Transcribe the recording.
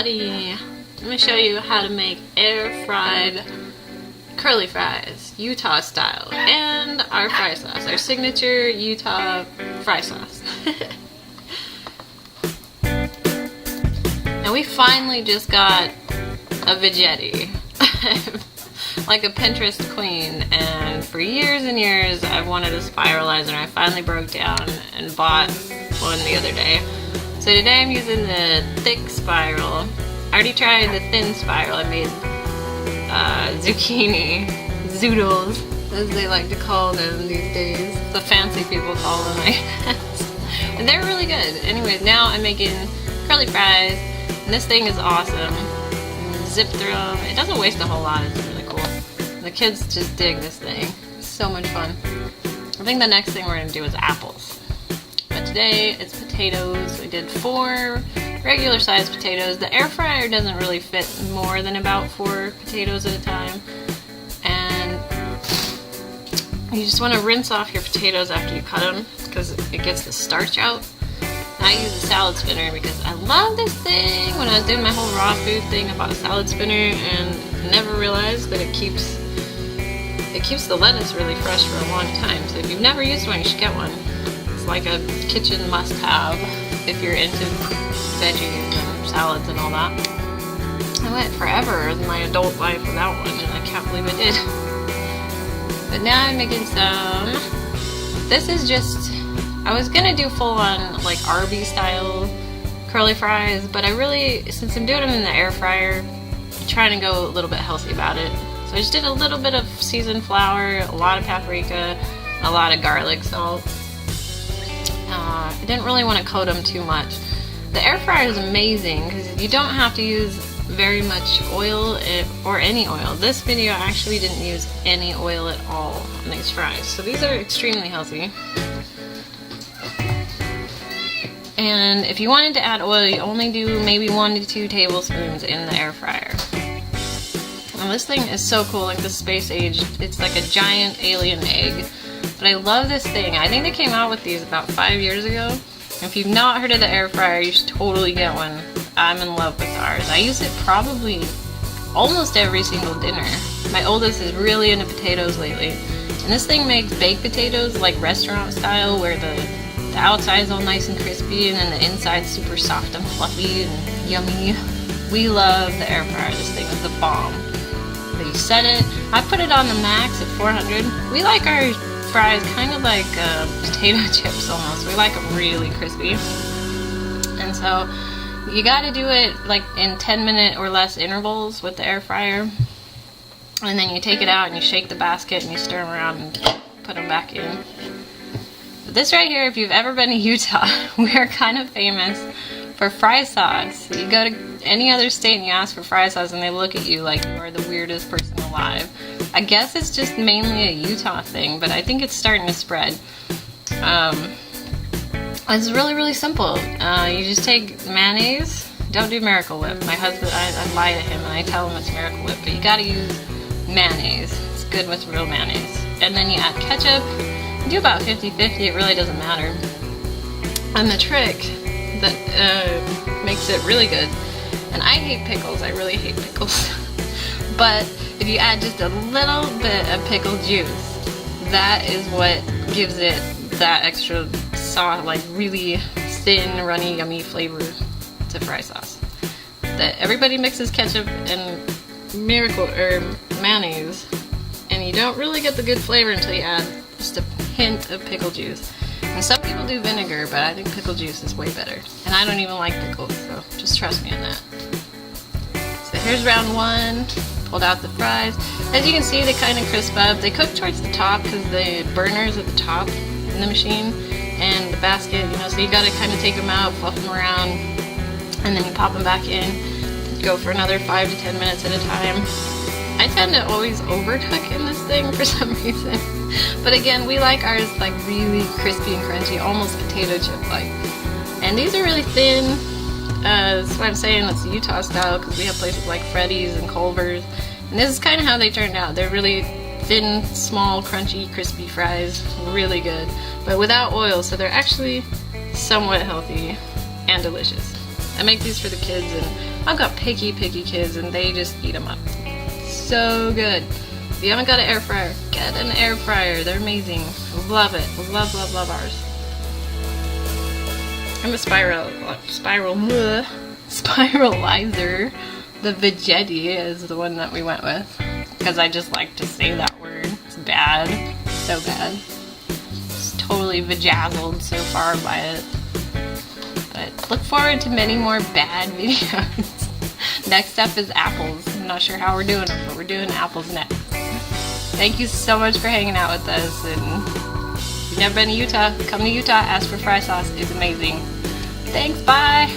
Howdy! I'm going to show you how to make air fried curly fries, Utah style, and our fry sauce, our signature Utah fry sauce. And we finally just got a Veggetti, like a Pinterest queen, and for years and years I've wanted a spiralizer, and I finally broke down and bought one the other day. So today I'm using the thick spiral. I already tried the thin spiral. I made zucchini, zoodles, as they like to call them these days. The fancy people call them, I guess. And they're really good. Anyways, now I'm making curly fries, and this thing is awesome. Zip through them. It doesn't waste a whole lot. It's really cool. The kids just dig this thing. It's so much fun. I think the next thing we're going to do is apples. But today it's potatoes. We did 4 regular sized potatoes. The air fryer doesn't really fit more than about 4 potatoes at a time. And you just want to rinse off your potatoes after you cut them because it gets the starch out. And I use a salad spinner because I love this thing. When I was doing my whole raw food thing, I bought a salad spinner and never realized that it keeps the lettuce really fresh for a long time. So if you've never used one, you should get one. It's like a kitchen must-have if you're into veggies and salads and all that. I went forever in my adult life without one, and I can't believe I did. But now I'm making some. This is just, I was gonna do full-on like Arby's style curly fries, but I really, since I'm doing them in the air fryer, I'm trying to go a little bit healthy about it. So I just did a little bit of seasoned flour, a lot of paprika, a lot of garlic salt. I didn't really want to coat them too much. The air fryer is amazing because you don't have to use very much oil or any oil. This video actually didn't use any oil at all on these fries. So these are extremely healthy. And if you wanted to add oil, you only do maybe 1 to 2 tablespoons in the air fryer. And this thing is so cool, like the space age. It's like a giant alien egg. But I love this thing. I think they came out with these about 5 years ago. If you've not heard of the air fryer, you should totally get one. I'm in love with ours. I use it probably almost every single dinner. My oldest is really into potatoes lately. And this thing makes baked potatoes like restaurant style, where the outside's all nice and crispy and then the inside's super soft and fluffy and yummy. We love the air fryer. This thing is the bomb. But you set it. I put it on the max at 400. We like our fries kind of like potato chips almost. We like them really crispy. And so you got to do it like in 10-minute or less intervals with the air fryer. And then you take it out and you shake the basket and you stir them around and put them back in. But this right here, if you've ever been to Utah, we are kind of famous for fry sauce. You go to any other state and you ask for fry sauce and they look at you like you are the weirdest person alive. I guess it's just mainly a Utah thing, but I think it's starting to spread. It's really, really simple. You just take mayonnaise. Don't do Miracle Whip. My husband, I lie to him and I tell him it's Miracle Whip, but you gotta use mayonnaise. It's good with real mayonnaise. And then you add ketchup. You do about 50-50, it really doesn't matter. And the trick that makes it really good, and I hate pickles, I really hate pickles, but if you add just a little bit of pickle juice, that is what gives it that extra soft, like really thin, runny, yummy flavor to fry sauce. That everybody mixes ketchup and mayonnaise, and you don't really get the good flavor until you add just a hint of pickle juice. And some people do vinegar, but I think pickle juice is way better. And I don't even like pickles, so just trust me on that. So here's round 1. Pulled out the fries. As you can see, they kind of crisp up. They cook towards the top because the burner's at the top in the machine, and the basket, you know, so you gotta kind of take them out, fluff them around, and then you pop them back in. Go for another 5 to 10 minutes at a time. I tend to always overcook in this thing for some reason. But again, we like ours like really crispy and crunchy, almost potato chip like. And these are really thin. That's why I'm saying it's Utah style, because we have places like Freddy's and Culver's. And this is kind of how they turned out. They're really thin, small, crunchy, crispy fries. Really good. But without oil, so they're actually somewhat healthy and delicious. I make these for the kids, and I've got picky kids, and they just eat them up. So good. If you haven't got an air fryer, get an air fryer. They're amazing. Love it. Love ours. I'm a spiralizer. The Veggetti is the one that we went with, because I just like to say that word. It's bad. So bad. Just totally vajazzled so far by it. But look forward to many more bad videos. Next up is apples. I'm not sure how we're doing them, but we're doing apples next. Thank you so much for hanging out with us. And if you've never been to Utah, come to Utah, ask for fry sauce. It's amazing. Thanks, bye.